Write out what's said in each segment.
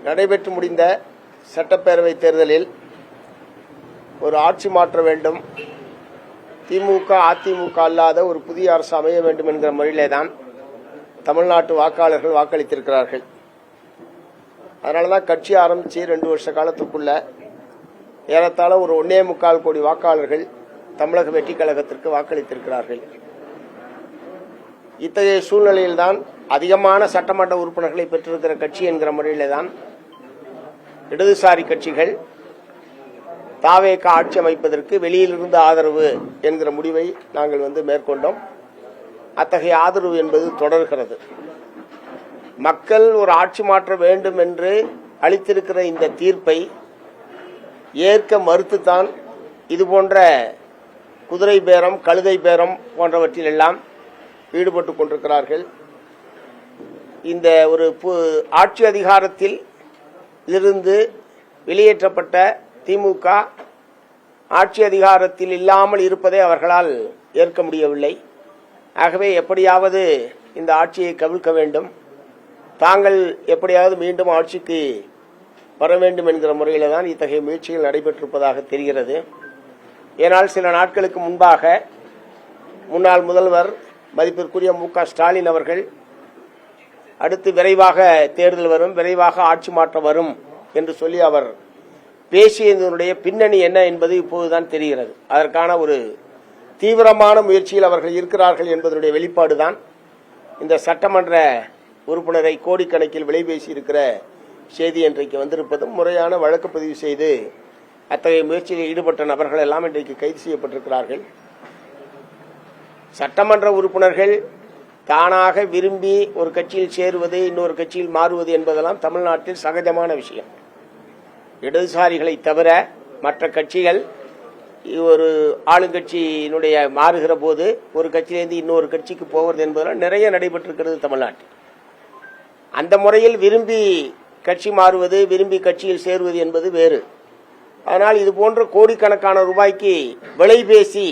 நடைபெற்று முடிந்த சட்டப்பேரவை தேர்தலில் ஒரு ஆட்சி மாற்ற வேண்டும், திமுக அதிமுக அல்லாத ஒரு புதிய அரசு அமைய வேண்டும் என்கிற முறையிலே தான் தமிழ்நாட்டு வாக்காளர்கள் வாக்களித்திருக்கிறார்கள். அதனாலதான் கட்சி ஆரம்பிச்சு 2 வருஷ காலத்துக்குள்ள ஏறத்தாழ ஒரு 1.25 கோடி வாக்காளர்கள் தமிழக வெற்றி கழகத்திற்கு வாக்களித்திருக்கிறார்கள். இத்தகைய சூழ்நிலையில்தான் அதிகமான சட்டமன்ற உறுப்பினர்களை பெற்றிருக்கிற கட்சி என்கிற முறையிலே தான் இடதுசாரி கட்சிகள் தாவேக ஆட்சி அமைப்பதற்கு வெளியிலிருந்து ஆதரவு என்கிற முடிவை நாங்கள் மேற்கொண்டோம். அத்தகைய ஆதரவு என்பது தொடர்கிறது. மக்கள் ஒரு ஆட்சி மாற்ற வேண்டும் என்று அளித்திருக்கிற இந்த தீர்ப்பை ஏற்க மறுத்துத்தான் இதுபோன்ற குதிரை பேரம், கழுதை பேரம் போன்றவற்றில் எல்லாம் ஈடுபட்டுக் கொண்டிருக்கிறார்கள். இந்த ஒரு ஆட்சி அதிகாரத்தில் இருந்து வெளியேற்றப்பட்ட திமுக ஆட்சி அதிகாரத்தில் இல்லாமல் இருப்பதை அவர்களால் ஏற்க முடியவில்லை. ஆகவே எப்படியாவது இந்த ஆட்சியை கவிழ்க்க வேண்டும், தாங்கள் எப்படியாவது மீண்டும் ஆட்சிக்கு வர வேண்டும் என்கிற முறையில் தான் இத்தகைய முயற்சிகள் நடைபெற்றிருப்பதாக தெரிகிறது. ஏனால் சில நாட்களுக்கு முன்பாக முன்னாள் முதல்வர் மதிப்பிற்குரிய மு.க. ஸ்டாலின் அவர்கள் அடுத்து விரைவாக தேர்தல் வரும், விரைவாக ஆட்சி மாற்றம் வரும் என்று சொல்லி அவர் பேசியதனுடைய பின்னணி என்ன என்பது இப்போதுதான் தெரிகிறது. அதற்கான ஒரு தீவிரமான முயற்சியில் அவர்கள் இருக்கிறார்கள் என்பதனுடைய வெளிப்பாடுதான் இந்த சட்டமன்ற உறுப்பினரை கோடிக்கணக்கில் விலை பேசி இருக்கிற செய்தி இன்றைக்கு வந்திருப்பதும், முறையான வழக்கு பதிவு செய்து அத்தகைய முயற்சியில் ஈடுபட்ட நபர்கள் எல்லாம் இன்றைக்கு கைது செய்யப்பட்டிருக்கிறார்கள். சட்டமன்ற உறுப்பினர்கள் தானாக விரும்பி ஒரு கட்சியில் சேருவது, இன்னொரு கட்சியில் மாறுவது என்பதெல்லாம் தமிழ்நாட்டில் சகஜமான விஷயம். இடதுசாரிகளை தவிர மற்ற கட்சிகள் ஒரு ஆளுங்கட்சியினுடைய மாறுகிற போது ஒரு கட்சியிலிருந்து இன்னொரு கட்சிக்கு போவது என்பதெல்லாம் நிறைய நடைபெற்றிருக்கிறது தமிழ்நாட்டில். அந்த முறையில் விரும்பி கட்சி மாறுவது, விரும்பி கட்சியில் சேருவது என்பது வேறு. அதனால் இது போன்ற கோடிக்கணக்கான ரூபாய்க்கு விலை பேசி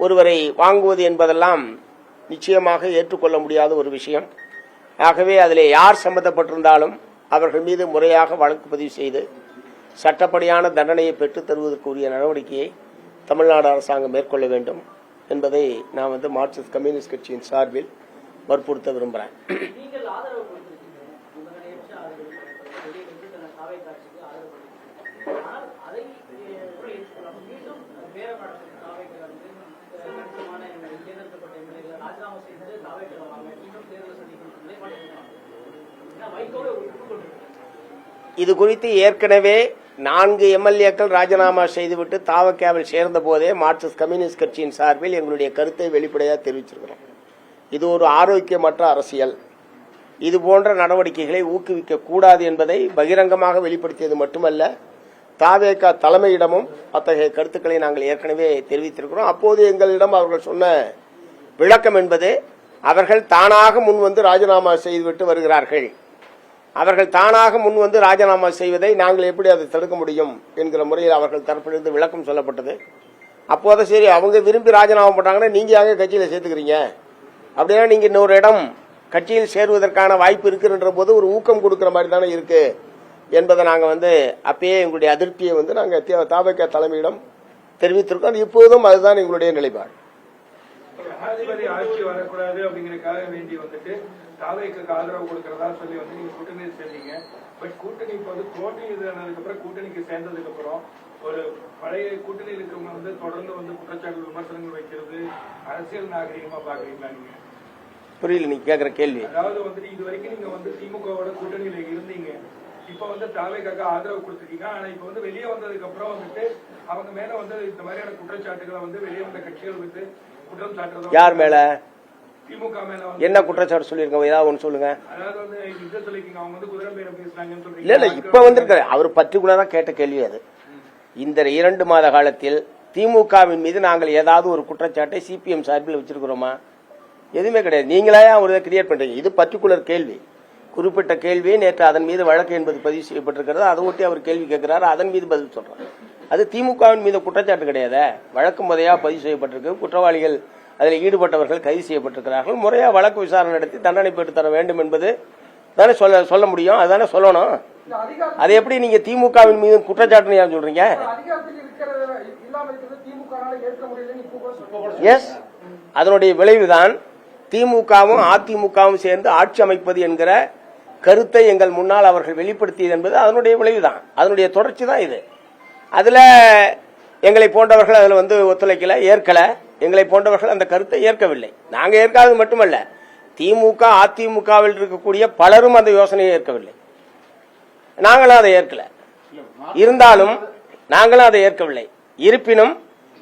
ஒருவரை வாங்குவது என்பதெல்லாம் நிச்சயமாக ஏற்றுக்கொள்ள முடியாத ஒரு விஷயம். ஆகவே அதில் யார் சம்பந்தப்பட்டிருந்தாலும் அவர்கள் மீது முறையாக வழக்கு பதிவு செய்து சட்டப்படியான தண்டனையை பெற்றுத் தருவதற்குரிய நடவடிக்கையை தமிழ்நாடு அரசாங்கம் மேற்கொள்ள வேண்டும் என்பதை நான் மார்க்சிஸ்ட் கம்யூனிஸ்ட் கட்சியின் சார்பில் வற்புறுத்த விரும்புகிறேன். இது குறித்து ஏற்கனவே 4 எம்எல்ஏக்கள் ராஜினாமா செய்துவிட்டு தாவக்காவில் சேர்ந்த போதே மார்க்சிஸ்ட் கம்யூனிஸ்ட் கட்சியின் சார்பில் எங்களுடைய கருத்தை வெளிப்படையாக தெரிவிச்சிருக்கிறோம். இது ஒரு ஆரோக்கியமற்ற அரசியல். இது போன்ற நடவடிக்கைகளை ஊக்குவிக்க கூடாது என்பதை பகிரங்கமாக வெளிப்படுத்தியது மட்டுமல்ல, தாவேகா தலைமையிடமும் அத்தகைய கருத்துக்களை நாங்கள் ஏற்கனவே தெரிவித்திருக்கிறோம். அப்போது எங்களிடம் அவர்கள் சொன்ன விளக்கம் என்பது, அவர்கள் தானாக முன்வந்து ராஜினாமா செய்துவிட்டு வருகிறார்கள், அவர்கள் தானாக முன்வந்து ராஜினாமா செய்வதை நாங்கள் எப்படி அதை தடுக்க முடியும் என்கிற முறையில் அவர்கள் தரப்பிலிருந்து விளக்கம் சொல்லப்பட்டது. அப்போது சரி, அவங்க விரும்பி ராஜினாமா பண்ணாங்கன்னா நீங்க யாங்க கட்சியில சேர்த்துக்கிறீங்க, அப்படின்னா நீங்க இன்னொரு இடம் கட்சியில் சேருவதற்கான வாய்ப்பு இருக்குன்ற போது ஒரு ஊக்கம் கொடுக்கிற மாதிரி தானே இருக்கு என்பதை நாங்க அப்பயே எங்களுடைய அதிருப்தியை நாங்க தாவேகா தலைமையிடம் தெரிவித்திருக்கோம். இப்போதும் அதுதான் எங்களுடைய நிலைப்பாடு. ஜனாதிபதி ஆட்சி வரக்கூடாது அப்படிங்கறதுக்காக வேண்டி தாவேக்கு ஆதரவு கொடுக்கறதா சொல்லி நீங்க கூட்டணி சேர்ந்தீங்க. பட் கூட்டணி இப்போது தோல்வி இதுனதுக்கு அப்புறம் கூட்டணிக்கு சேர்ந்ததுக்கு அப்புறம் ஒரு பழைய கூட்டணிகளுக்கு தொடர்ந்து குற்றச்சாட்டு விமர்சனங்கள் வைக்கிறது அரசியல் நாகரிகமா பாக்குறீங்களா நீங்க? புரியல நீங்க கேக்குற கேள்வி. அதாவது இது வரைக்கும் நீங்க திமுகவோட கூட்டணியில இருந்தீங்க, இப்ப தாவேக்காக ஆதரவு கொடுத்துட்டீங்க. ஆனா இப்ப வெளியே வந்ததுக்கு அப்புறம் அவங்க மேல இந்த மாதிரியான குற்றச்சாட்டுகளை வெளியே வந்த கட்சிகள் குற்றம் சாட்டுறது யார் மேல? திமுக மேல. என்ன குற்றச்சாட்டு சொல்லிருக்கோம்? ஏதாவது ஒண்ணு சொல்லுங்க. அதாவது இத சொல்லிருக்கீங்க, அவங்க குதிரை பேரம் பேசுறாங்கன்னு சொல்றீங்க. இல்ல இப்ப வந்திருக்காரு அவர் பர்டிகுலரா கேட்ட கேள்வி அது. இந்த 2 மாத காலத்தில் திமுகவின் மீது நாங்கள் ஏதாவது ஒரு குற்றச்சாட்டை சிபிஎம் சார்பில் வச்சிருக்கிறோமா? எதுவுமே கிடையாது. நீங்களே ஒரு கிரியேட் பண்றீங்க. இது பர்டிகுலர் கேள்வி, குறிப்பிட்ட கேள்வி. நேற்று அதன் மீது வழக்கு என்பது பதிவு செய்யப்பட்டிருக்கிறது. அதை ஒட்டி அவர் கேள்வி கேட்கிறார், அதன் மீது பதில் சொல்றார். அது திமுகவின் மீது குற்றச்சாட்டு கிடையாது. வழக்கு முறையா பதிவு செய்யப்பட்டிருக்கு. குற்றவாளிகள் அதில் ஈடுபட்டவர்கள் கைது செய்யப்பட்டிருக்கிறார்கள். முறையா வழக்கு விசாரணை நடத்தி தண்டனை பெற்று தர வேண்டும் என்பது தானே சொல்ல முடியும், அதுதானே சொல்லணும். அது எப்படி நீங்க திமுகவின் மீது குற்றச்சாட்டு ஏன் சொல்றீங்க? எஸ், அதனுடைய விளைவுதான் திமுகவும் அதிமுகவும் சேர்ந்து ஆட்சி அமைப்பது என்கிற கருத்தை எங்கள் முன்னால் அவர்கள் வெளிப்படுத்தியது என்பது அதனுடைய விளைவுதான், அதனுடைய தொடர்ச்சி தான் இது. அதுல எங்களை போன்றவர்கள் அதில் ஒத்துழைக்கல, ஏற்கல. எங்களை போன்றவர்கள் அந்த கருத்தை ஏற்கவில்லை. நாங்கள் ஏற்காதது மட்டுமல்ல, திமுக அதிமுகவில் இருக்கக்கூடிய பலரும் அந்த யோசனையை ஏற்கவில்லை. நாங்களும் அதை ஏற்கல. இருந்தாலும் நாங்களும் அதை ஏற்கவில்லை. இருப்பினும்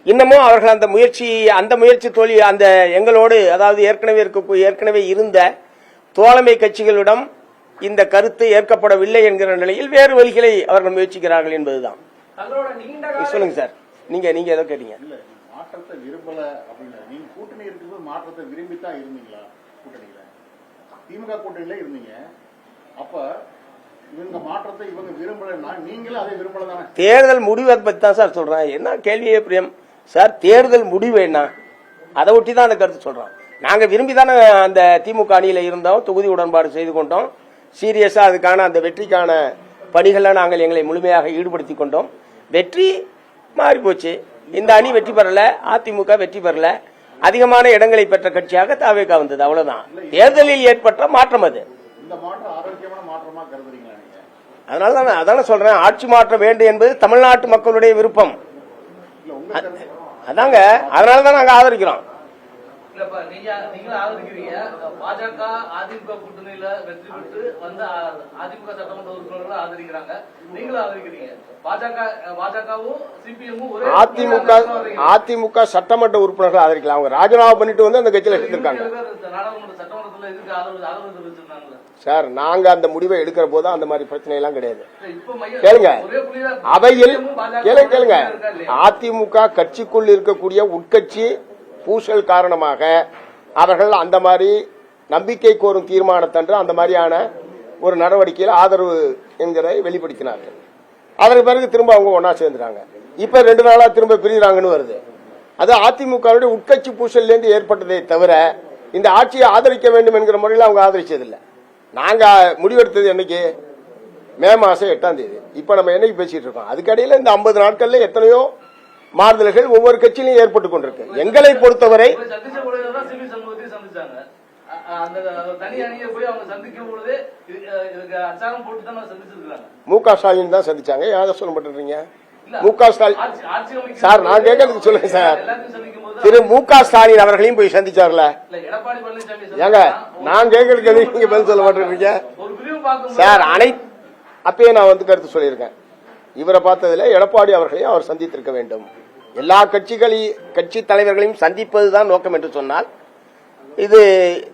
இன்னமும் அவர்கள் அந்த முயற்சி தோல்வி அந்த எங்களோடு, அதாவது ஏற்கனவே இருந்த தோழமை கட்சிகளிடம் இந்த கருத்து ஏற்கப்படவில்லை என்கிற நிலையில் வேறு வழிகளை அவர்கள் முயற்சிக்கிறார்கள் என்பதுதான். சொல்லுங்க சார், நீங்க ஏதோ கேட்டீங்க. மாற்றத்தை விரும்பல அப்படின்னு நீங்க கூட்டணி இருக்கும்போது மாற்றத்தை விரும்பித்தான் இருந்தீங்களா? கூட்டணியில திமுக கூட்டணியில இருந்தீங்க, அப்ப இவங்க மாற்றத்தை இவங்க விரும்பலன்னா நீங்களும் அதை விரும்பல தானே? தேர்தல் முடிவை பத்தி தான் சார் சொல்றேன். என்ன கேள்வியே பிரியம் சார், தேர்தல் முடிவு என்ன, அதை ஒட்டி தான் அந்த கருத்து சொல்றோம். நாங்க விரும்பி தானே அந்த திமுக அணியில இருந்தோம், தொகுதி உடன்பாடு செய்து கொண்டோம், சீரியஸா அதுக்கான அந்த வெற்றிக்கான பணிகளை நாங்கள் எங்களை முழுமையாக ஈடுபடுத்திக் கொண்டோம். வெற்றி மாறி போச்சு. இந்த அணி வெற்றி பெறல, அதிமுக வெற்றி பெறல, அதிகமான இடங்களை பெற்ற கட்சியாக தாவேகா வந்தது, அவ்வளவுதான். தேர்தலில் ஏற்பட்ட மாற்றம் அது. இந்த மாற்றம் ஆரோக்கியமான மாற்றமா கருதுறீங்களா நீங்க? அதனால அதான சொல்றேன், ஆட்சி மாற்றம் வேண்டும் என்பது தமிழ்நாட்டு மக்களுடைய விருப்பம். அதாங்க, அதனாலதான் நாங்க ஆதரிக்கிறோம். நீங்களும் ஆதரிக்கிறீங்க. பாஜக அதிமுக கூட்டணியில வெற்றி பெற்று வந்து அதிமுக சட்டமன்ற உறுப்பினர்கள் ஆதரிக்கிறாங்க, நீங்களும் ஆதரிக்கிறீங்க. பாஜகவும் சிபிஎம்மும் ஒரே அதிமுக சட்டமன்ற உறுப்பினர்கள் ஆதரிக்கலாம். அவங்க ராஜினாமா பண்ணிட்டு வந்து அந்த கட்சியில இருந்திருக்காங்க. நாடாளுமன்ற சட்டமன்றத்தில் எதுக்கு ஆதரவு தெரிவிச்சிருந்தாங்க சார்? நாங்க அந்த முடிவை எடுக்கிற போது அந்த மாதிரி பிரச்சனை எல்லாம் கிடையாது. கேளுங்க, அவையில் கேளுங்க, அதிமுக கட்சிக்குள் இருக்கக்கூடிய உட்கட்சி பூசல் காரணமாக அவர்கள் அந்த மாதிரி நம்பிக்கை கோரும் தீர்மானத்தன்று அந்த மாதிரியான ஒரு நடவடிக்கையில் ஆதரவு என்கிறதை வெளிப்படுத்தினார்கள். அதற்கு பிறகு திரும்ப அவங்க ஒன்னா சேர்ந்துட்டாங்க. இப்ப 2 நாளா திரும்ப பிரிகிறாங்கன்னு வருது. அது அதிமுகவுடைய உட்கட்சி பூசல்லேருந்து ஏற்பட்டதை தவிர இந்த ஆட்சியை ஆதரிக்க வேண்டும் என்கிற முறையில் அவங்க ஆதரிச்சதில்லை. நாங்க முடிவெடுத்தது என்னைக்கு? மே மாசம் 8ஆம் தேதி. இப்ப நம்ம என்னைக்கு பேசிட்டு இருக்கோம்? அதுக்கடையில் இந்த 50 நாட்கள்ல எத்தனையோ மாறுதல்கள் ஒவ்வொரு கட்சியிலும் ஏற்பட்டுக் கொண்டிருக்கு. எங்களை பொறுத்தவரை மு.க. ஸ்டாலின் தான் சந்திச்சாங்க. யாரை சொல்ல மாட்டேறீங்க? மு.க. ஸ்டாலின் சார், நான் கேட்கறதுக்கு சொல்லுங்க சார். திரு மு.க. ஸ்டாலின் அவர்களையும் போய் சந்திச்சார்ல. ஏங்க, நான் கேட்கறதுக்கு நீங்க பதில் சொல்ல மாட்டேறீங்க சார். அப்பயே நான் கருத்து சொல்லியிருக்கேன். இவரை பார்த்ததுல எடப்பாடி அவர்களையும் அவர் சந்தித்திருக்க வேண்டும். எல்லா கட்சி தலைவர்களையும் சந்திப்பதுதான் நோக்கம் என்று சொன்னால் இது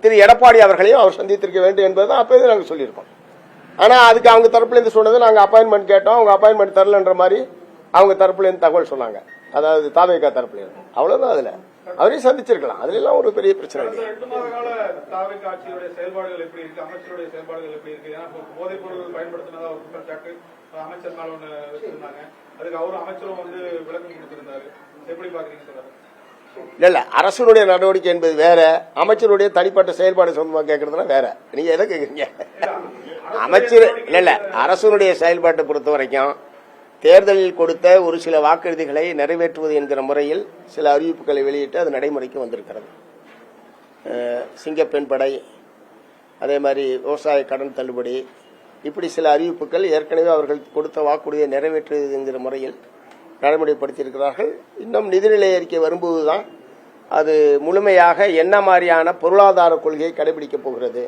திரு எடப்பாடி அவர்களையும் அவர் சந்தித்திருக்க வேண்டும் என்பதுதான் அப்பவே நாங்கள் சொல்லியிருக்கோம். ஆனா அதுக்கு அவங்க தரப்புல இருந்து சொன்னது, நாங்க அப்பாயின்மெண்ட் கேட்டோம், அவங்க அப்பாயின்மெண்ட் தரலன்ற மாதிரி அவங்க தரப்புல இருந்து தகவல் சொன்னாங்க. அதாவது தாவேகா தரப்புல இருந்து. அவ்வளவுதான். அதுல அவரையும் சந்திச்சிருக்கலாம். அதுல எல்லாம் ஒரு பெரிய பிரச்சனை இல்லை. 2 மாத கால தாவேகா ஆட்சியுடைய செயல்பாடுகள் எப்படி இருக்கு, அமைச்சருடைய செயல்பாடுகள் எப்படி இருக்கு? ஏன்னா போதைப் பொருள் பயன்படுத்தினதா ஒரு குற்றச்சாட்டு அமைச்சர் மேல ஒண்ணு வச்சிருந்தாங்க. அதுக்கு அவரும் அமைச்சரும் விளக்கம் கொடுத்திருந்தாரு. எப்படி பாக்குறீங்க சார்? இல்ல, அரசுடைய நடவடிக்கை என்பது வேற, அமைச்சருடைய தனிப்பட்ட செயல்பாடு சொந்தமா கேட்கறதுனா வேற. நீங்க எதை கேக்குறீங்க? அமைச்சர் இல்ல, அரசுடைய செயல்பாட்டை பொறுத்த வரைக்கும் தேர்தலில் கொடுத்த ஒரு சில வாக்குறுதிகளை நிறைவேற்றுவது என்கிற முறையில் சில அறிவிப்புகளை வெளியிட்டு அது நடைமுறைக்கு வந்திருக்கிறது. சிங்கப்பெண் படை, அதே மாதிரி விவசாய கடன் தள்ளுபடி, இப்படி சில அறிவிப்புகள் ஏற்கனவே அவர்கள் கொடுத்த வாக்குறுதியை நிறைவேற்றுவது என்கிற முறையில் நடைமுறைப்படுத்தியிருக்கிறார்கள். இன்னும் நிதிநிலை அறிக்கை வரும்போதுதான் அது முழுமையாக என்ன மாதிரியான பொருளாதார கொள்கையை கடைபிடிக்கப் போகிறது.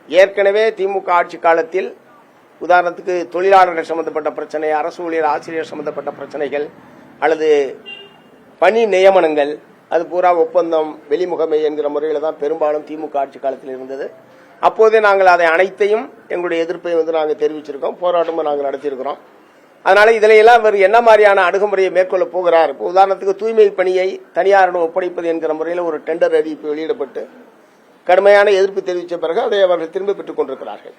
ஏற்கனவே திமுக ஆட்சி காலத்தில் உதாரணத்துக்கு தொழிலாளர்கள் சம்பந்தப்பட்ட பிரச்சனை, அரசு ஊழியர் ஆசிரியர் சம்பந்தப்பட்ட பிரச்சனைகள் அல்லது பணி நியமனங்கள், அது பூரா ஒப்பந்தம் வெளிமுகமை என்கிற முறையில் தான் பெரும்பாலும் திமுக ஆட்சி காலத்தில் இருந்தது. அப்போதே நாங்கள் அதை அனைத்தையும் எங்களுடைய எதிர்ப்பை நாங்கள் தெரிவிச்சிருக்கோம், போராட்டமும் நாங்கள் நடத்தியிருக்கிறோம். அதனால இதில் எல்லாம் அவர் என்ன மாதிரியான அணுகுமுறையை மேற்கொள்ள போகிறார்? இப்போ உதாரணத்துக்கு தூய்மை பணியை தனியாரிடம் ஒப்படைப்பது என்கிற முறையில் ஒரு டெண்டர் அறிவிப்பு வெளியிடப்பட்டு கடுமையான எதிர்ப்பு தெரிவித்த பிறகு அதை அவர்கள் திரும்ப பெற்றுக் கொண்டிருக்கிறார்கள்.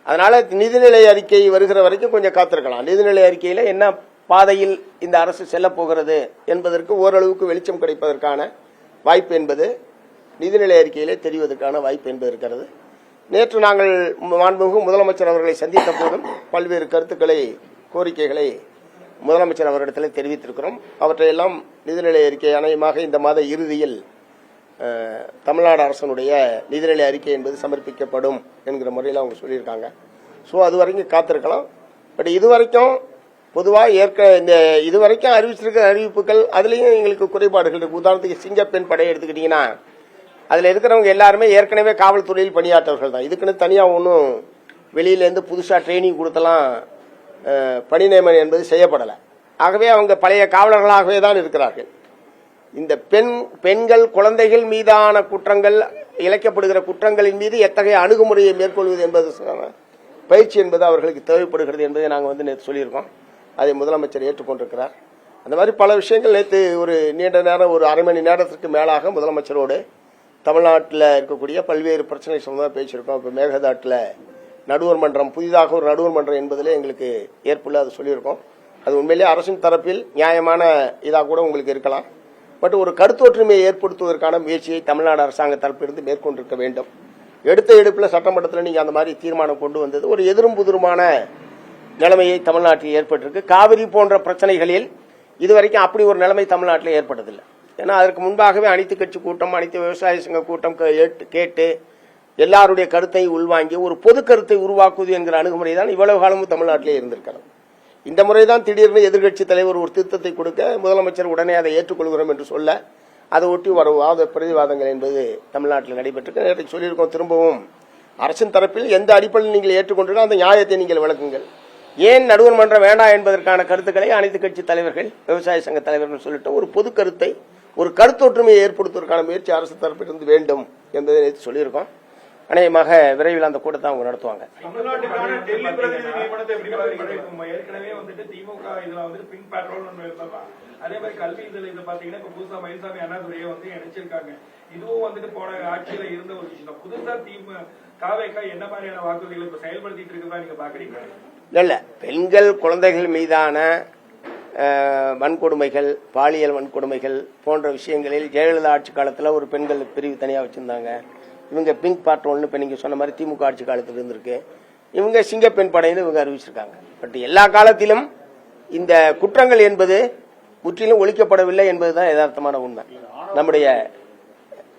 அதனால நிதிநிலை அறிக்கை வருகிற வரைக்கும் கொஞ்சம் காத்திருக்கலாம். நிதிநிலை அறிக்கையில என்ன பாதையில் இந்த அரசு செல்ல போகிறது என்பதற்கு ஓரளவுக்கு வெளிச்சம் கிடைப்பதற்கான வாய்ப்பு என்பது நிதிநிலை அறிக்கையிலே தெரிவதற்கான வாய்ப்பு என்பது இருக்கிறது. நேற்று நாங்கள் மாண்புமிகு முதலமைச்சர் அவர்களை சந்தித்த போதும் பல்வேறு கருத்துக்களை, கோரிக்கைகளை முதலமைச்சர் அவரிடத்தில் தெரிவித்திருக்கிறோம். அவற்றையெல்லாம் நிதிநிலை அறிக்கை அநேகமாக இந்த மாத இறுதியில் தமிழ்நாடு அரசனுடைய நிதிநிலை அறிக்கை என்பது சமர்ப்பிக்கப்படும் என்கிற முறையில் அவங்க சொல்லியிருக்காங்க. ஸோ அது வரைக்கும் காத்திருக்கலாம். பட் இதுவரைக்கும் பொதுவாக இந்த இதுவரைக்கும் அறிவிச்சிருக்கிற அறிவிப்புகள் அதுலேயும் எங்களுக்கு குறைபாடுகள் இருக்கு. உதாரணத்துக்கு சிங்கப்பெண் படையை எடுத்துக்கிட்டீங்கன்னா அதில் இருக்கிறவங்க எல்லாருமே ஏற்கனவே காவல்துறையில் பணியாற்றவர்கள் தான். இதுக்குன்னு தனியாக ஒன்றும் வெளியிலேருந்து புதுசாக ட்ரைனிங் கொடுத்தலாம் பணி நியமனம் என்பது செய்யப்படலை. ஆகவே அவங்க பழைய காவலர்களாகவே தான் இருக்கிறார்கள். இந்த பெண்கள் குழந்தைகள் மீதான குற்றங்கள், இழைக்கப்படுகிற குற்றங்களின் மீது எத்தகைய அணுகுமுறையை மேற்கொள்வது என்பது பயிற்சி என்பது அவர்களுக்கு தேவைப்படுகிறது என்பதை நாங்கள் நேற்று சொல்லியிருக்கோம். அதை முதலமைச்சர் ஏற்றுக்கொண்டிருக்கிறார். அந்த மாதிரி பல விஷயங்கள் நேற்று ஒரு நீண்ட நேரம், ஒரு அரை மணி நேரத்திற்கு மேலாக முதலமைச்சரோடு தமிழ்நாட்டில் இருக்கக்கூடிய பல்வேறு பிரச்சனை சம்பந்தமாக பேசியிருக்கோம். இப்போ மேகதாட்டில் நடுவர் மன்றம், புதிதாக ஒரு நடுவர் மன்றம் என்பதில் எங்களுக்கு ஏற்புள்ள அது சொல்லியிருக்கோம். அது உண்மையிலேயே அரசின் தரப்பில் நியாயமான இதாக கூட உங்களுக்கு இருக்கலாம். பட் ஒரு கருத்தொற்றுமையை ஏற்படுத்துவதற்கான முயற்சியை தமிழ்நாடு அரசாங்க தரப்பிலிருந்து மேற்கொண்டிருக்க வேண்டும். எடுத்த எடுப்பில் சட்டமன்றத்தில் நீங்கள் அந்த மாதிரி தீர்மானம் கொண்டு வந்தது ஒரு எதிரும் புதிருமான நிலைமையை தமிழ்நாட்டில் ஏற்பட்டிருக்கு. காவிரி போன்ற பிரச்சனைகளில் இதுவரைக்கும் அப்படி ஒரு நிலைமை தமிழ்நாட்டில் ஏற்பட்டதில்லை. ஏன்னா அதற்கு முன்பாகவே அனைத்து கட்சி கூட்டம், அனைத்து விவசாய சங்க கூட்டம் கேட்டு எல்லாருடைய கருத்தை உள்வாங்கி ஒரு பொது கருத்தை உருவாக்குவது என்கிற அணுகுமுறை தான் இவ்வளவு காலமும் தமிழ்நாட்டிலே இருந்திருக்கிறது. இந்த முறைதான் திடீர்னு எதிர்க்கட்சி தலைவர் ஒரு திருத்தத்தை கொடுக்க முதலமைச்சர் உடனே அதை ஏற்றுக்கொள்கிறோம் என்று சொல்ல அதை ஒட்டி வரும் வாத பிரதிவாதங்கள் என்பது தமிழ்நாட்டில் நடைபெற்று நேற்று சொல்லியிருக்கோம். திரும்பவும் அரசின் தரப்பில் எந்த அடிப்படையில் நீங்கள் ஏற்றுக்கொண்டிருக்கோ அந்த நியாயத்தை நீங்கள் விளக்குங்கள். ஏன் நடுவர் மன்றம் வேண்டாம் என்பதற்கான கருத்துக்களை அனைத்து கட்சி தலைவர்கள், விவசாய சங்க தலைவர்கள் சொல்லிட்டு ஒரு பொது கருத்தை, ஒரு கருத்தொற்றுமையை ஏற்படுத்துவதற்கான முயற்சி அரசு தரப்பிலிருந்து வேண்டும் என்பதை நேற்று சொல்லியிருக்கோம். அநேகமாக விரைவில் அந்த கூட்டத்தை அவங்க நடத்துவாங்க. தமிழ்நாட்டுக்கான டெல்லி பிரதிநிதி நியமனத்தை எப்படி பாக்குறீங்க? ஏற்கனவே திமுக இதுல பின் பேட்ரோல் இருந்தோம். அதே மாதிரி கல்வி இதுல பாத்தீங்கன்னா இப்ப புதுசா மயில்சாமி அண்ணாதுரையை இணைச்சிருக்காங்க. இதுவும் போன ஆட்சியில இருந்த ஒரு விஷயம். புதுசா தாவேகா என்ன மாதிரியான வாக்குறுதிகளை இப்ப செயல்படுத்திட்டு இருக்கிறதா நீங்க பாக்குறீங்க? இல்ல, பெண்கள் குழந்தைகள் மீதான வன்கொடுமைகள், பாலியல் வன்கொடுமைகள் போன்ற விஷயங்களில் ஜெயலலிதா ஆட்சி காலத்தில் ஒரு பெண்கள் பிரிவு தனியாக வச்சிருந்தாங்க. இவங்க பிங்க் பேட்ரோல்னு இப்போ நீங்கள் சொன்ன மாதிரி திமுக ஆட்சி காலத்தில் இருந்திருக்கு. இவங்க சிங்கப்பெண் படையின்னு இவங்க அறிவிச்சிருக்காங்க. பட் எல்லா காலத்திலும் இந்த குற்றங்கள் என்பது முற்றிலும் ஒழிக்கப்படவில்லை என்பதுதான் யதார்த்தமான உண்மை. நம்முடைய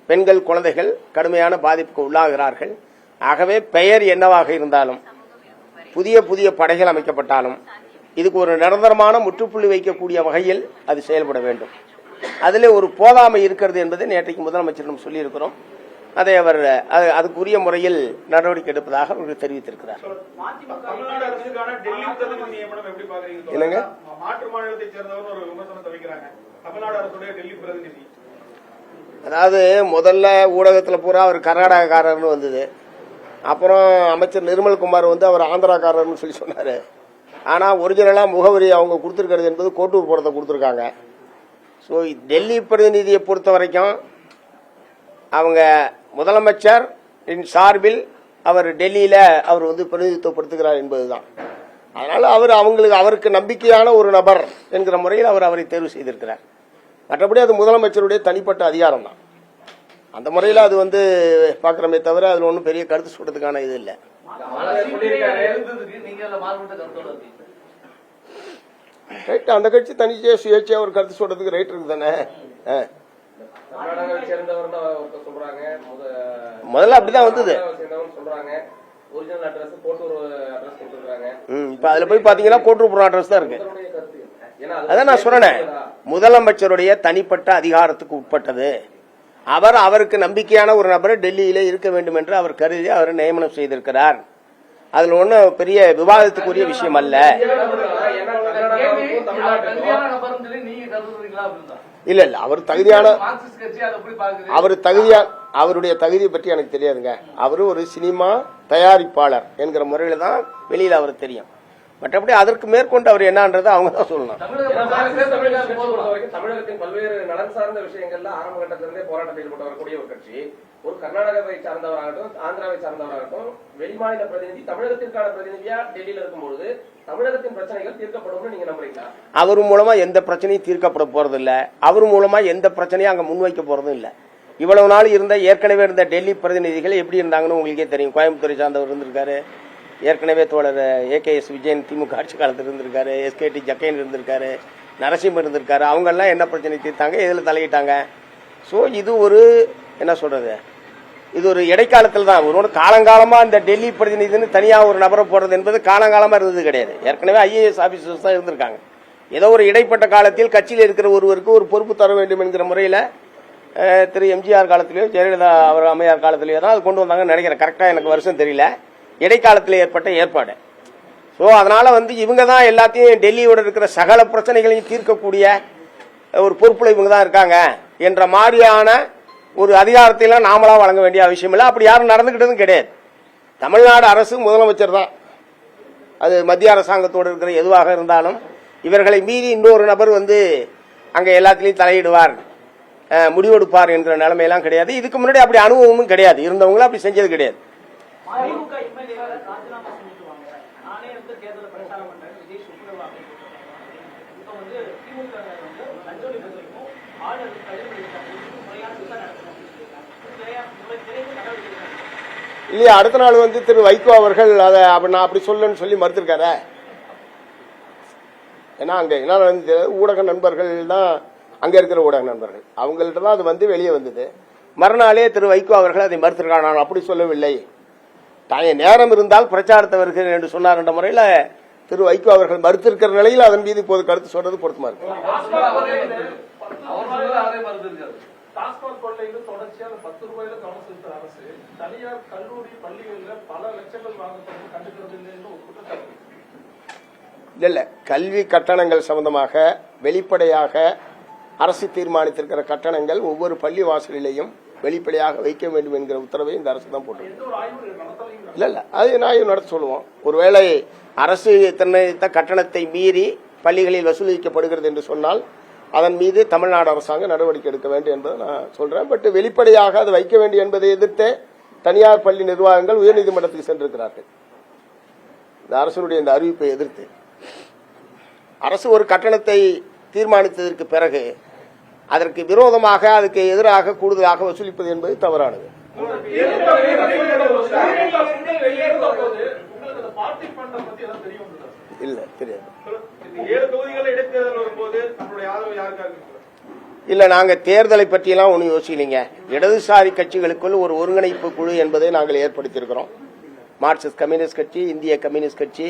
பெண்கள் குழந்தைகள் கடுமையான பாதிப்புக்கு உள்ளாகிறார்கள். ஆகவே பெயர் என்னவாக இருந்தாலும், புதிய புதிய படைகள் அமைக்கப்பட்டாலும் இதுக்கு ஒரு நிரந்தரமான முற்றுப்புள்ளி வைக்கக்கூடிய வகையில் அது செயல்பட வேண்டும். அதில் ஒரு போதாமை இருக்கிறது என்பதை நேற்றைக்கு முதலமைச்சரிடம் சொல்லியிருக்கிறோம். அதை அவர் அதுக்குரிய முறையில் நடவடிக்கை எடுப்பதாக அவர்கள் தெரிவித்திருக்கிறார். என்னங்க, மாற்று மாநிலத்தை சேர்ந்தவர் ஒரு விமர்சனத்தை வைக்கிறாங்க. தமிழ்நாடு அரசுடைய டெல்லி பிரதிநிதி, அதாவது முதல்ல ஊடகத்தில் பூரா அவர் கர்நாடகக்காரர்னு வந்தது. அப்புறம் அமைச்சர் நிர்மல்குமார் அவர் ஆந்திராக்காரர்னு சொல்லி சொன்னார். ஆனால் ஒரிஜினலாக முகவரி அவங்க கொடுத்துருக்கிறது என்பது கோட்டூர் புறத்தை கொடுத்துருக்காங்க. ஸோ டெல்லி பிரதிநிதியை பொறுத்த வரைக்கும் அவங்க முதலமைச்சர் சார்பில் அவர் டெல்லியில் அவர் பிரதிநிதித்துவப்படுத்துகிறார் என்பதுதான். அதனால் அவருக்கு நம்பிக்கையான ஒரு நபர் என்கிற முறையில் அவரை தேர்வு செய்திருக்கிறார். மற்றபடி அது முதலமைச்சருடைய தனிப்பட்ட அதிகாரம் தான். அந்த முறையில் அது பார்க்குறமே தவிர அதில் ஒன்றும் பெரிய கருத்து சொல்றதுக்கான இது இல்லை. ரைட், அந்த கட்சி தனிச்சையா சுயேட்சையா ஒரு கருத்து சொல்றதுக்கு ரைட் இருக்கு தானே. முதல்ல அப்படிதான் வந்தது. இப்ப அதுல போய் பாத்தீங்கன்னா கோட்டூர்புரம் அட்ரஸ் தான் இருக்கு. அதான் நான் சொல்றேன், முதலமைச்சருடைய தனிப்பட்ட அதிகாரத்துக்கு உட்பட்டது. அவருக்கு நம்பிக்கையான ஒரு நபரை டெல்லியில இருக்க வேண்டும் என்று அவர் கருதி அவர் நியமனம் செய்திருக்கிறார். அதுல ஒன்னும் பெரிய விவாதத்துக்குரிய விஷயம் அல்ல. இல்ல இல்ல, அவர் தகுதியான, அவருடைய தகுதியை பற்றி எனக்கு தெரியாதுங்க. அவரு ஒரு சினிமா தயாரிப்பாளர் என்கிற முறையில தான் வெளியில அவருக்கு தெரியும். மற்றபடி அதற்கு மேற்கொண்டு அவர் என்னன்றதை அவங்க தான் சொல்லணும். தமிழகத்தின் பல்வேறு நலன் சார்ந்த விஷயங்கள்ல ஆரம்ப கட்டத்திலிருந்தே போராட்டத்தில் ஈடுபட்டு வரக்கூடிய ஒரு கட்சி, ஒரு கர்நாடகாவை சார்ந்தவராகட்டும், ஆந்திராவை சார்ந்தவராகட்டும், வெளிமாநில பிரதிநிதி தமிழகத்திற்கான பிரதிநிதியா டெல்லியில இருக்கும்போது தமிழகத்தின் பிரச்சனைகள் தீர்க்கப்படும் நீங்க நம்புறீங்களா? அவர் மூலமா எந்த பிரச்சனையும் தீர்க்கப்பட போறது இல்ல. அவர் மூலமா எந்த பிரச்சனையும் அங்க முன்வைக்க போறதும் இல்ல. இவ்வளவு நாள் இருந்த ஏற்கனவே இருந்த டெல்லி பிரதிநிதிகள் எப்படி இருந்தாங்கன்னு உங்களுக்கே தெரியும். கோயம்புத்தூரை சார்ந்தவர் இருந்திருக்காரு, ஏற்கனவே தோழர் AKS விஜயன் திமுக ஆட்சி காலத்தில் இருந்திருக்காரு, SKT ஜக்கைன் இருந்திருக்காரு, நரசிம்மர் இருந்திருக்காரு. அவங்கெல்லாம் என்ன பிரச்சனை தீர்த்தாங்க, எதில் தலையிட்டாங்க? ஸோ இது ஒரு என்ன சொல்றது, இது ஒரு இடைக்காலத்தில் தான். ஒரு காலங்காலமா இந்த டெல்லி பிரதிநிதின்னு தனியாக ஒரு நபரை போடுறது என்பது காலங்காலமா இருந்தது கிடையாது. ஏற்கனவே IAS ஆபீசர்ஸ் தான் இருந்திருக்காங்க. ஏதோ ஒரு இடைப்பட்ட காலத்தில் கட்சியில் இருக்கிற ஒருவருக்கு ஒரு பொறுப்பு தர வேண்டும் என்கிற முறையில் திரு MGR காலத்திலேயோ ஜெயலலிதா அவர் அம்மையார் காலத்திலேயோ தான் அது கொண்டு வந்தாங்கன்னு நினைக்கிறேன். கரெக்டாக எனக்கு வருஷம் தெரியல. இடைக்காலத்தில் ஏற்பட்ட ஏற்பாடு. ஸோ அதனால இவங்க தான் எல்லாத்தையும் டெல்லியோட இருக்கிற சகல பிரச்சனைகளையும் தீர்க்கக்கூடிய ஒரு பொறுப்புல இவங்க தான் இருக்காங்க என்ற மாதிரியான ஒரு அதிகாரத்தையெல்லாம் நாமளா வழங்க வேண்டிய அவசியம் இல்லை. அப்படி யாரும் நடந்துகிட்டதும் கிடையாது. தமிழ்நாடு அரசு முதலமைச்சர் தான், அது மத்திய அரசாங்கத்தோடு இருக்கிற எதுவாக இருந்தாலும் இவர்களை மீறி இன்னொரு நபர் அங்க எல்லாத்திலையும் தலையிடுவார், முடிவெடுப்பார் என்ற நிலைமையெல்லாம் கிடையாது. இதுக்கு முன்னாடி அப்படி அனுபவமும் கிடையாது, இருந்தவங்களும் அப்படி செஞ்சது கிடையாது. இல்லையா, அடுத்த நாள் திரு வைகோ அவர்கள் அதை நான் அப்படி சொல்லணும்னு சொல்லி மறுத்திருக்காரு. ஏன்னா அங்க என்ன ஊடக நண்பர்கள் தான், அங்க இருக்கிற ஊடக நண்பர்கள் அவங்கள்ட்ட தான் அது வெளியே வந்தது. மறுநாளே திரு வைகோ அவர்கள் அதை மறுத்திருக்காங்க. நான் அப்படி சொல்லவில்லை, நேரம் இருந்தால் பிரச்சாரத்தை வருகிறேன் என்று சொன்னார் என்ற முறையில் திரு வைகோ அவர்கள் மறுத்திருக்கிற நிலையில் அதன் மீது இப்போது கருத்து சொல்றது பொருத்தமா இருக்கு. டாஸ்மாக் கொள்ளையில தொடர்ச்சியா 10 ரூபாயில கவனம் செலுத்துற அரசு தனியார் கல்லூரி பள்ளிகளில் பல லட்சங்கள் வாங்கப்பட்டு கண்டுக்கிறது என்று ஒரு குற்றச்சாட்டு. இல்ல, கல்வி கட்டணங்கள் சம்பந்தமாக வெளிப்படையாக அரசு தீர்மானித்திருக்கிற கட்டணங்கள் ஒவ்வொரு பள்ளி வாசலிலேயும் வெளிப்படையாக வைக்க வேண்டும் என்கிற உத்தரவை இந்த அரசு தான் போட்டு. இல்ல அது நான் நடத்த சொல்லுவோம். ஒருவேளை அரசு நிர்ணயித்த கட்டணத்தை மீறி பள்ளிகளில் வசூலிக்கப்படுகிறது என்று சொன்னால் அதன் மீது தமிழ்நாடு அரசாங்கம் நடவடிக்கை எடுக்க வேண்டும் என்பதை நான் சொல்றேன். பட் வெளிப்படையாக அது வைக்க வேண்டும் என்பதை எதிர்த்து தனியார் பள்ளி நிர்வாகங்கள் உயர்நீதிமன்றத்துக்கு சென்றிருக்கிறார்கள். இந்த அரசுடைய இந்த அறிவிப்பை எதிர்த்து அரசு ஒரு கட்டணத்தை தீர்மானித்ததற்கு பிறகு அதற்கு விரோதமாக அதுக்கு எதிராக கூடுதலாக வசூலிப்பது என்பது தவறானது. இல்ல தெரியாது. இல்ல, நாங்க தேர்தலை பற்றியெல்லாம் ஒன்னும் யோசிக்கலைங்க. இடதுசாரி கட்சிகளுக்குள் ஒரு ஒருங்கிணைப்பு குழு என்பதை நாங்கள் ஏற்படுத்தியிருக்கிறோம். மார்க்சிஸ்ட் கம்யூனிஸ்ட் கட்சி, இந்திய கம்யூனிஸ்ட் கட்சி,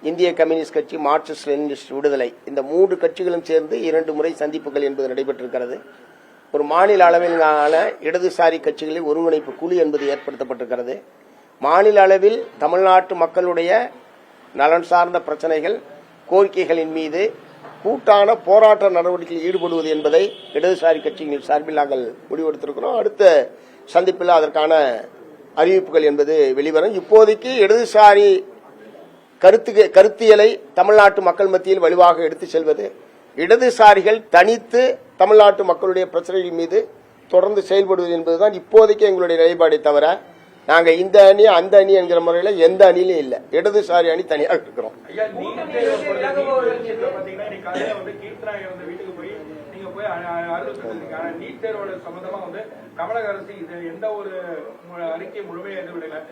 இந்திய கம்யூனிஸ்ட் கட்சி, மார்க்சிஸ்ட் லெனினிஸ்ட் விடுதலை, இந்த 3 கட்சிகளும் சேர்ந்து 2 முறை சந்திப்புகள் என்பது நடைபெற்றிருக்கிறது. ஒரு மாநில அளவிலான இடதுசாரி கட்சிகளில் ஒருங்கிணைப்பு குழு என்பது ஏற்படுத்தப்பட்டிருக்கிறது. மாநில அளவில் தமிழ்நாட்டு மக்களுடைய நலன் சார்ந்த பிரச்சனைகள், கோரிக்கைகளின் மீது கூட்டான போராட்ட நடவடிக்கையில் ஈடுபடுவது என்பதை இடதுசாரி கட்சிகளின் சார்பில் நாங்கள் முடிவெடுத்திருக்கிறோம். அடுத்த சந்திப்பில் அதற்கான அறிவிப்புகள் என்பது வெளிவரும். இப்போதைக்கு இடதுசாரி கருத்தியலை தமிழ்நாட்டு மக்கள் மத்தியில் வலுவாக எடுத்துச் செல்வது, இடதுசாரிகள் தனித்து தமிழ்நாட்டு மக்களுடைய பிரச்சனைகள் மீது தொடர்ந்து செயல்படுவது என்பதுதான் இப்போதைக்கு எங்களுடைய நிலைப்பாடை தவிர நாங்க இந்த அணி அந்த அணி என்கிற முறையில் எந்த அணியிலும் இல்ல. இடதுசாரி அணி தனியாக இருக்கிறோம். நீட் தேர்வோட சம்பந்தமா தமிழக அரசு இது எந்த ஒரு அறிக்கை முழுமையா எதுவிடல.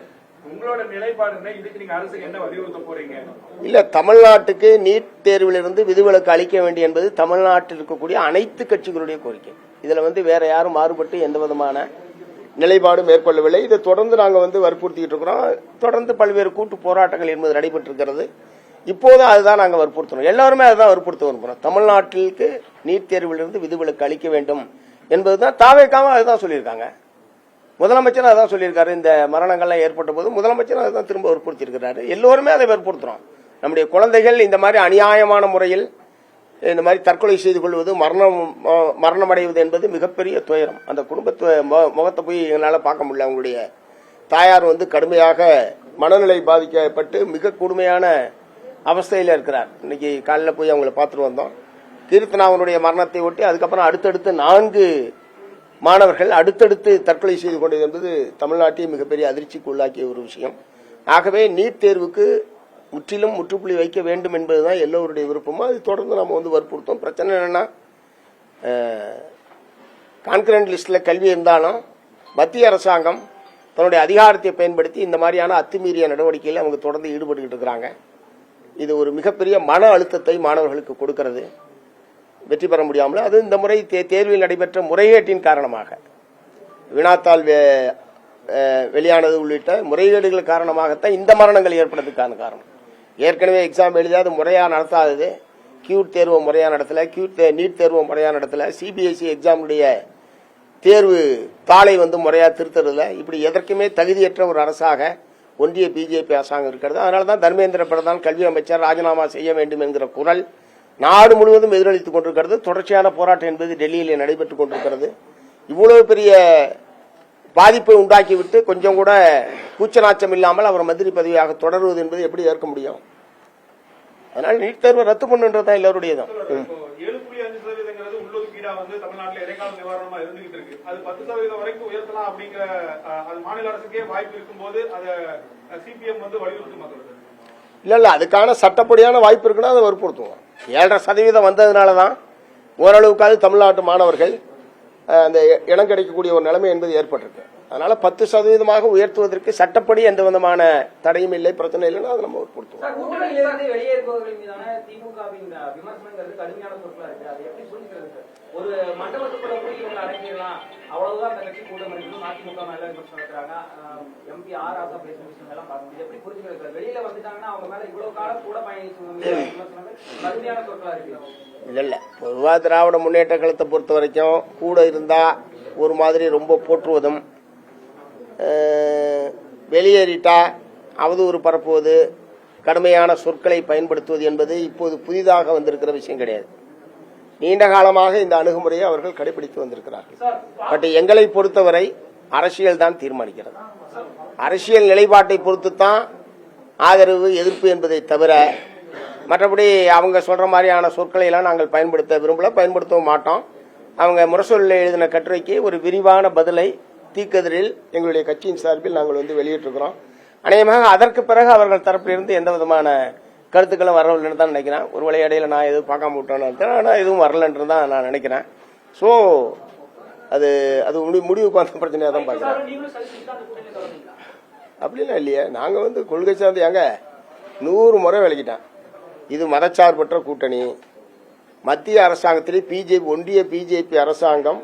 உங்களோட நிலைப்பாடு என்ன? இதுக்கு நீங்க அரசுக்கு என்ன வலியுறுத்த போறீங்க? இல்ல, தமிழ்நாட்டுக்கு நீட் தேர்விலிருந்து விதிவிலக்கு அளிக்க வேண்டும் என்பது தமிழ்நாட்டில் இருக்கக்கூடிய அனைத்து கட்சிகளுடைய கோரிக்கை. இதுல வேற யாரும் மாறுபட்டு எந்த விதமான நிலைப்பாடு மேற்கொள்ளவில்லை. இதை தொடர்ந்து நாங்க வற்புறுத்திட்டு இருக்கிறோம். தொடர்ந்து பல்வேறு கூட்டு போராட்டங்கள் என்பது நடைபெற்றிருக்கிறது. இப்போதும் அதுதான் நாங்க வற்புறுத்தணும். எல்லாருமே அதுதான் வற்புறுத்த விரும்புறோம். தமிழ்நாட்டிற்கு நீட் தேர்விலிருந்து விதிவிலக்கு அளிக்க வேண்டும் என்பதுதான் தாவேக்காம அதுதான் சொல்லியிருக்காங்க. முதலமைச்சர் அதான் சொல்லியிருக்காரு. இந்த மரணங்கள்லாம் ஏற்பட்ட போது முதலமைச்சர் அதுதான் திரும்ப வற்புறுத்தி இருக்கிறாரு. எல்லோருமே அதை வற்புறுத்துறோம். நம்முடைய குழந்தைகள் இந்த மாதிரி அநியாயமான முறையில் இந்த மாதிரி தற்கொலை செய்து கொள்வது, மரணம் அடைவது என்பது மிகப்பெரிய துயரம். அந்த குடும்பத்தை முகத்தை போய் எங்களால் பார்க்க முடியல. அவங்களுடைய தாயார் கடுமையாக மனநிலை பாதிக்கப்பட்டு மிக கொடுமையான அவஸ்தையில் இருக்கிறார். இன்னைக்கு காலையில் போய் அவங்களை பார்த்துட்டு வந்தோம். கீர்த்தனாவனுடைய மரணத்தை ஒட்டி அதுக்கப்புறம் அடுத்தடுத்து 4 மாணவர்கள் அடுத்தடுத்து தற்கொலை செய்து கொண்டது என்பது தமிழ்நாட்டை மிகப்பெரிய அதிர்ச்சிக்கு உள்ளாக்கிய ஒரு விஷயம். ஆகவே நீட் தேர்வுக்கு முற்றிலும் முற்றுப்புள்ளி வைக்க வேண்டும் என்பதுதான் எல்லோருடைய விருப்பமும். அது தொடர்ந்து நம்ம வற்புறுத்தோம். பிரச்சனை என்னன்னா கான்கரண்ட் லிஸ்டில் கல்வி இருந்தாலும் மத்திய அரசாங்கம் தன்னுடைய அதிகாரத்தை பயன்படுத்தி இந்த மாதிரியான அத்துமீறிய நடவடிக்கையில் அவங்க தொடர்ந்து ஈடுபட்டுக்கிட்டு இருக்கிறாங்க. இது ஒரு மிகப்பெரிய மன அழுத்தத்தை மாணவர்களுக்கு கொடுக்கிறது. வெற்றி பெற முடியாமல் அது இந்த முறை தேர்வில் நடைபெற்ற முறைகேட்டின் காரணமாக வினாத்தாள் வெளியானது உள்ளிட்ட முறைகேடுகள் காரணமாகத்தான் இந்த மரணங்கள் ஏற்படுறதுக்கான காரணம். ஏற்கனவே எக்ஸாம் எழுதாது முறையாக நடத்தாதது, கியூட் தேர்வு முறையாக நடத்தல, நீட் தேர்வு முறையாக நடத்தல, சிபிஎஸ்இ எக்ஸாமுடைய தேர்வு தாளை முறையாக திருத்தறதில்ல. இப்படி எதற்குமே தகுதியற்ற ஒரு அரசாக ஒன்றிய பிஜேபி அரசாங்கம் இருக்கிறது. அதனால தான் தர்மேந்திர பிரதான் கல்வி அமைச்சர் ராஜினாமா செய்ய வேண்டும் என்கிற குரல் நாடு முழுவதும் எதிரொலித்துக் கொண்டிருக்கிறது. தொடர்ச்சியான போராட்டம் என்பது டெல்லியில் நடைபெற்றுக் கொண்டிருக்கிறது. இவ்வளவு பெரிய பாதிப்பை உண்டாக்கிவிட்டு கொஞ்சம் கூட கூச்சநாச்சம் இல்லாமல் அவர் மந்திரி பதவியாக தொடருவது என்பது எப்படி ஏற்க முடியும்? அதனால நீட் தேர்வை ரத்து பண்ணுன்றதுதான் எல்லாருடையதும். 7.5% உள்ளொதுக்கீடா தமிழ்நாட்டில் இடைக்கால நிவாரணமா இருந்துகிட்டு இருக்கு. அது 10% வரைக்கும் உயர்த்தலாம் அப்படிங்கிற அது மாநில அரசுக்கே வாய்ப்பு இருக்கும் போது அதை சிபிஎம் வலியுறுத்தும். இல்ல அதுக்கான சட்டப்படியான வாய்ப்பு இருக்குன்னா அதை வற்புறுத்துவோம். 7.5% வந்ததுனாலதான் ஓரளவுக்காவது தமிழ்நாட்டு மாணவர்கள் அந்த இடம் கிடைக்கக்கூடிய ஒரு நிலைமை என்பது ஏற்பட்டிருக்கு. அதனால 10% உயர்த்துவதற்கு சட்டப்படி எந்த விதமான தடையும் இல்லை, பிரச்சனை இல்லைன்னா அதை நம்ம வற்புறுத்துவோம். வெளியேறுபவர்கள் மீதான திமுகவின் விமர்சனங்கிறது கடுமையான பொருட்களா இருக்கு. அதை எப்படி புரிஞ்சுக்கிறது? ஒரு மண்டபத்துக்குள்ள போய் இவங்க அடங்கிடலாம், அவ்வளவுதான் அந்த கட்சி கூட்டம் இருக்கும், அதிமுக மேல விமர்சனம் நடக்கிறாங்க, எம்பி ஆர் ராசா பேசுற விஷயம் எல்லாம் பார்க்க எப்படி புரிஞ்சுக்கிறது? வெளியில வந்துட்டாங்கன்னா அவங்க மேல இவ்வளவு காலம் கூட பயணிச்சவங்க விமர்சனங்கள் கடுமையான பொருட்களா இருக்கு. இல்ல பொதுவா திராவிட முன்னேற்ற கழகத்தை பொறுத்த வரைக்கும் கூட இருந்தா ஒரு மாதிரி ரொம்ப போற்றுவதும், வெளியேறிட்டா அவதூறு பரப்புவது, கடுமையான சொற்களை பயன்படுத்துவது என்பது இப்போது புதிதாக வந்திருக்கிற விஷயம் கிடையாது. நீண்ட காலமாக இந்த அணுகுமுறையை அவர்கள் கடைபிடித்து வந்திருக்கிறார்கள். பட் எங்களை பொறுத்தவரை அரசியல் தான் தீர்மானிக்கிறது. அரசியல் நிலைப்பாட்டை பொறுத்து தான் ஆதரவு எதிர்ப்பு என்பதை தவிர மற்றபடி அவங்க சொல்ற மாதிரியான சொற்களை எல்லாம் நாங்கள் பயன்படுத்த விரும்பல, பயன்படுத்தவும் மாட்டோம். அவங்க முரசொலியில் எழுதின கட்டுரைக்கு ஒரு விரிவான பதிலை தீக்கதிரில் எங்களுடைய கட்சியின் சார்பில் நாங்கள் வெளியிட்டிருக்கிறோம். அநேகமாக அதற்கு பிறகு அவர்கள் தரப்பிலிருந்து எந்த விதமான கருத்துக்களும் வரவில்லைன்னு தான் நினைக்கிறேன். ஒரு விளையாடையில் நான் எதுவும் பார்க்காம விட்டோன்னு நினைக்கிறேன், ஆனால் எதுவும் வரலன்னு தான் நான் நினைக்கிறேன். ஸோ அது அது முடிவுக்கு வந்த பிரச்சனையாக தான் பார்க்குறேன். அப்படிலாம் இல்லையே, நாங்கள் கொள்கை சார்ந்து ஏங்க 100 முறை விளக்கிட்டேன். இது மதச்சார்பற்ற கூட்டணி. மத்திய அரசாங்கத்திலே ஒன்றிய பிஜேபி அரசாங்கம்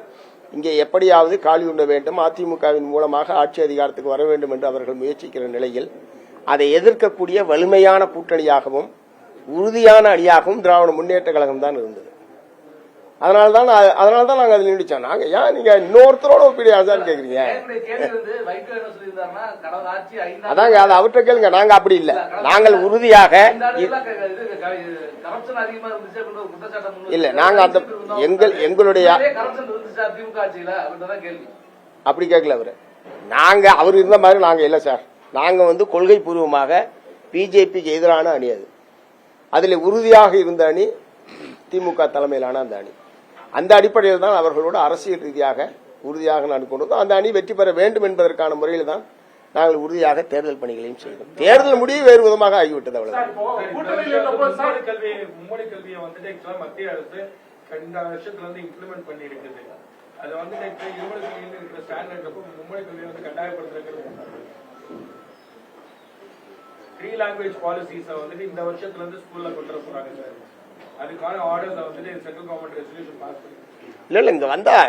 இங்கே எப்படியாவது காலி உண்ண வேண்டும், அதிமுகவின் மூலமாக ஆட்சி அதிகாரத்துக்கு வர வேண்டும் என்று அவர்கள் முயற்சிக்கிற நிலையில் அதை எதிர்க்கக்கூடிய வலிமையான கூட்டணியாகவும் உறுதியான அணியாகவும் திராவிட முன்னேற்ற கழகம் தான் இருந்தது. அதனால்தான் நாங்கள் அதில் நினைச்சோம். நாங்க ஏன் நீங்க இன்னொருத்தரோட ஒப்பிடி ஆசான்னு கேக்குறீங்க? அதாங்க அது அவர்கிட்ட கேளுங்க. நாங்க அப்படி இல்லை, நாங்கள் உறுதியாக இல்ல, நாங்க அந்த எங்களுடைய அப்படி கேட்கல அவரு. நாங்க அவர் இருந்த மாதிரி நாங்க இல்ல சார். நாங்க கொள்கை பூர்வமாக பிஜேபிக்கு எதிரான அணி. அதுல உறுதியாக இருந்த அணி திமுக தலைமையிலான அந்த அணி. அந்த அடிப்படையில் தான் அவர்களோட அரசியல் ரீதியாக உறுதியாக நான் கொண்டு அந்த அணி வெற்றி பெற வேண்டும் என்பதற்கான முறையில் தான் நாங்கள் உறுதியாக தேர்தல் பணிகளையும் செய்தோம். தேர்தல் முடிவு வேறு விதமாக ஆகிவிட்டது. அவ்வளவுதான். மும்மொழி கல்வியை மத்திய அரசு இந்த வருஷத்துல இம்ப்ளிமெண்ட் பண்ணி இருக்குது. அது இருமொழி கல்வியில் இருக்கிற ஸ்டாண்டர்ட் மும்மொழி கல்வியை கட்டாயப்படுத்துறது 3 லாங்குவேஜ் பாலிசிஸை இந்த வருஷத்துல ஸ்கூல்ல கொண்டு வர போறாங்க சார். அதுக்கான orders central government resolution pass பண்ணி இல்ல இங்க வந்தா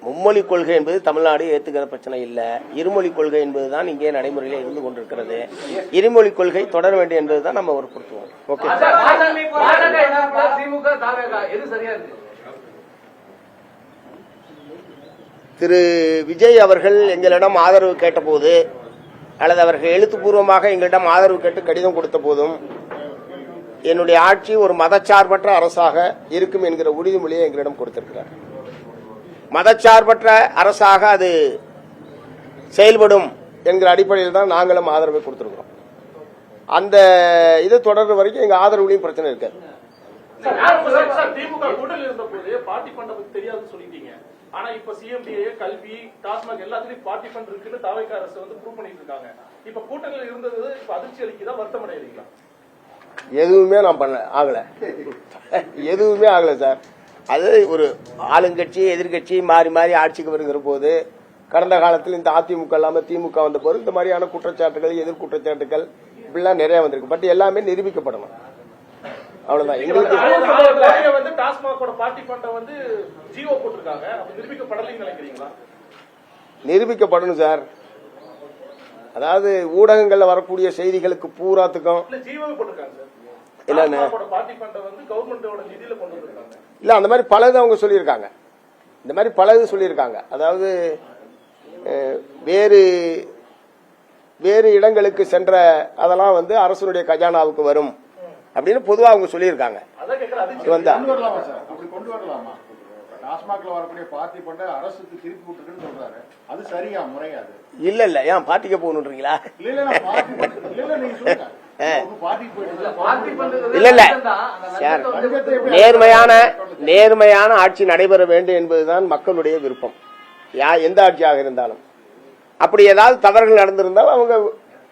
மும்மொழி கொள்கை என்பது தமிழ்நாடு ஏத்துக்கிற பிரச்சனை இல்ல. இருமொழி கொள்கை என்பதுதான் இங்கே நடைமுறையில் இருந்து கொண்டிருக்கிறது. இருமொழி கொள்கை தொடர வேண்டும் என்பதுதான் நம்ம வற்புறுத்துவோம். ஓகே. திரு விஜய் அவர்கள் எங்களிடம் ஆதரவு கேட்டபோது அல்லது அவர்கள் எழுத்துப்பூர்வமாக எங்களிடம் ஆதரவு கேட்டு கடிதம் கொடுத்த போதும் என்னுடைய ஆட்சி ஒரு மதச்சார்பற்ற அரசாக இருக்கும் என்கிற உறுதிமொழியை எங்களிடம் கொடுத்திருக்கிறார். மதச்சார்பற்ற அரசாக அது செயல்படும் என்கிற அடிப்படையில் தான் நாங்களும் ஆதரவை கொடுத்திருக்கிறோம். அந்த இது தொடர்ற வரைக்கும் எங்க ஆதரவுலையும் பிரச்சனை இருக்காது. திமுக கூட்டணியில் இருந்த போது பார்ட்டி ஃபண்ட் பத்தி தெரியாதுன்னு சொல்லிட்டீங்க. ஆனா இப்ப சிஎம்டிஏ, கல்வி, டாஸ்மாக் எல்லாத்துலயும் பார்ட்டி ஃபண்ட் இருக்குன்னு தாவேக அரசு ப்ரூவ் பண்ணிட்டு இருக்காங்க. இப்ப கூட்டணியில் இருந்தது இப்ப அதிர்ச்சி அளிக்குதா, வருத்தம் அடைகிறீங்களா? எதுவுமே நான் பண்ணல, ஆகல, எதுவுமே ஆகல சார். அது ஒரு ஆளுங்கட்சி எதிர்கட்சி மாறி மாறி ஆட்சிக்கு வருகிற போது கடந்த காலத்தில் இந்த அதிமுக இல்லாம திமுக வந்த போது இந்த மாதிரியான குற்றச்சாட்டுகள் எதிர் குற்றச்சாட்டுகள் இப்படிலாம் நிறைய வந்திருக்கு. பட் எல்லாமே நிரூபிக்கப்படணும். அவ்வளவுதான். எங்களுக்கு வந்து டாஸ்மாகோட பார்ட்டி ஃபண்டை வந்து ஜியோ போட்டிருக்காங்க. அப்ப நிரூபிக்கப்படலைன்னு நினைக்கிறீங்களா? நிரூபிக்கப்படணும் சார். அதாவது ஊடகங்கள்ல வரக்கூடிய செய்திகளுக்கு பூராத்துக்கும் இல்ல ஜியோவே போட்டிருக்காங்க சார். என்னன்னு டாஸ்மாகோட பார்ட்டி ஃபண்டை வந்து கவர்மெண்டோட நிதியில கொண்டு வந்திருக்காங்க. இல்ல அந்த மாதிரி பலது அவங்க சொல்லியிருக்காங்க. இந்த மாதிரி பலது சொல்லியிருக்காங்க. அதாவது வேறு வேறு இடங்களுக்கு சென்ற அதெல்லாம் வந்து அரசனுடைய கஜானாவுக்கு வரும் அப்படின்னு பொதுவா அவங்க சொல்லியிருக்காங்க. அதான் கேக்குறேன். அது வந்தா கொண்டு வரலாமா சார்? அப்படி கொண்டு வரலாமா? டாஸ்மாக்ல வரக்கூடிய பார்ட்டி ஃபண்டை அரசுக்கு திருப்பி விட்டுருக்குன்னு சொல்றாரு. அது சரியா முறையாது? இல்ல இல்ல ஏன் பார்ட்டிக்கு போகணுன்றீங்களா? இல்ல இல்ல நான் பார்ட்டி இல்ல நீங்க சொல்லுங்க. பார்ட்டிக்கு போயிட்டு பார்ட்டி பண்றது இல்ல இல்ல லஞ்சத்தை சார், நேர்மையான ஆட்சி நடைபெற வேண்டும் என்பதுதான் மக்களுடைய விருப்பம். எந்த ஆட்சியாக இருந்தாலும் அப்படி ஏதாவது தவறுகள் நடந்திருந்தால் அவங்க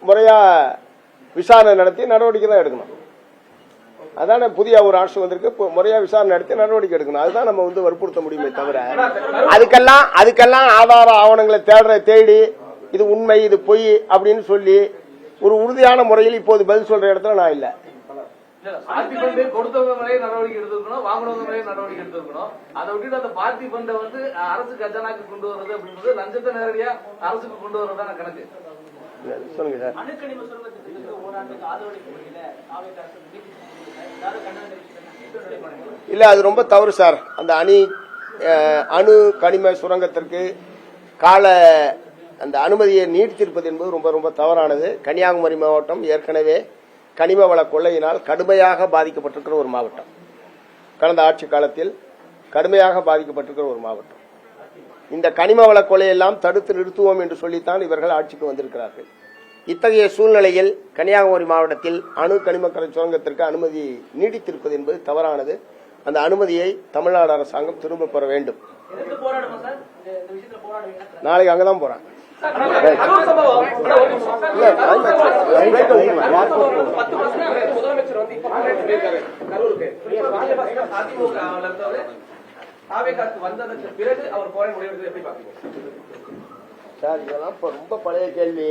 முறையா விசாரணை நடத்தி நடவடிக்கை தான் எடுக்கணும். அதான புதிய ஒரு ஆட்சி வந்திருக்கு, முறையா விசாரணை நடத்தி நடவடிக்கை எடுக்கணும். அதுதான் நம்ம வந்து வற்புறுத்த முடியுமே தவிர அதுக்கெல்லாம் ஆதார ஆவணங்களை தேடி இது உண்மை இது பொய் அப்படின்னு சொல்லி ஒரு உறுதியான முறையில் இப்போது பதில் சொல்ற இடத்துல நான் இல்ல. பார்ட்டி ஃபண்டு கொடுத்தவங்க மேலே நடவடிக்கை எடுத்திருக்கணும், வாங்கினவங்க மேலே நடவடிக்கை எடுத்திருக்கணும். அதை விட்டுட்டு அந்த பார்ட்டி ஃபண்டை வந்து அரசு கஜானாக்கு கொண்டு வர்றது அப்படின்றது லஞ்சத்தை நேரடியா அரசுக்கு கொண்டு வர்றதான கணக்கு. சொல்லுங்க சார். அணுக்கனிம சுரங்கத்திற்கு ஓராண்டுக்கு ஆதரவளிக்க முடியல. இல்ல அது ரொம்ப தவறு சார். அந்த அணு கனிம சுரங்கத்திற்கு அந்த அனுமதியை நீட்டித்திருப்பது என்பது ரொம்ப ரொம்ப தவறானது. கன்னியாகுமரி மாவட்டம் ஏற்கனவே கனிம வள கொள்ளையினால் கடுமையாக பாதிக்கப்பட்டிருக்கிற ஒரு மாவட்டம். கடந்த ஆட்சி காலத்தில் கடுமையாக பாதிக்கப்பட்டிருக்கிற ஒரு மாவட்டம். இந்த கனிம வள கொள்ளையெல்லாம் தடுத்து நிறுத்துவோம் என்று சொல்லித்தான் இவர்கள் ஆட்சிக்கு வந்திருக்கிறார்கள். இத்தகைய சூழ்நிலையில் கன்னியாகுமரி மாவட்டத்தில் அணு கனிமக்கரை சுரங்கத்திற்கு அனுமதி நீடித்திருப்பது என்பது தவறானது. அந்த அனுமதியை தமிழ்நாடு அரசாங்கம் திரும்ப பெற வேண்டும். நாளைக்கு அங்கதான் போறேன். முதலமைச்சர் வந்து கரூருக்கு தாவேகாக்கு வந்ததற்கு பிறகு அவர் போராட முடிவு எப்படி பாக்குறீங்க சார்? இதெல்லாம் ரொம்ப பழைய கேள்வி.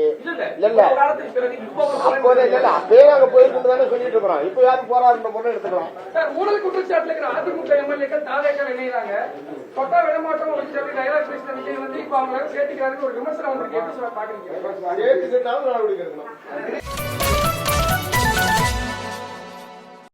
அப்பவே நாங்க போயிருக்கோம் தானே சொல்லிட்டு இருக்கிறோம். இப்ப யாரும் போராடுற முறை எடுத்துக்கலாம். ஊழல் குற்றச்சாட்டுல இருக்கிற அதிமுக எம்எல்ஏக்கள் தாவேக்கா இணைகிறாங்க. கொட்டா விடமாட்டோம் அப்படின்னு சொல்லி டைலாக் பேசின விஜய் வந்து இப்ப அவங்க சேர்த்துக்கிறாரு ஒரு விமர்சனம் வந்திருக்கு. எப்படி சொல்ல பாக்குறீங்க? சேர்த்துக்கிட்டாலும் நடவடிக்கை எடுக்கணும்.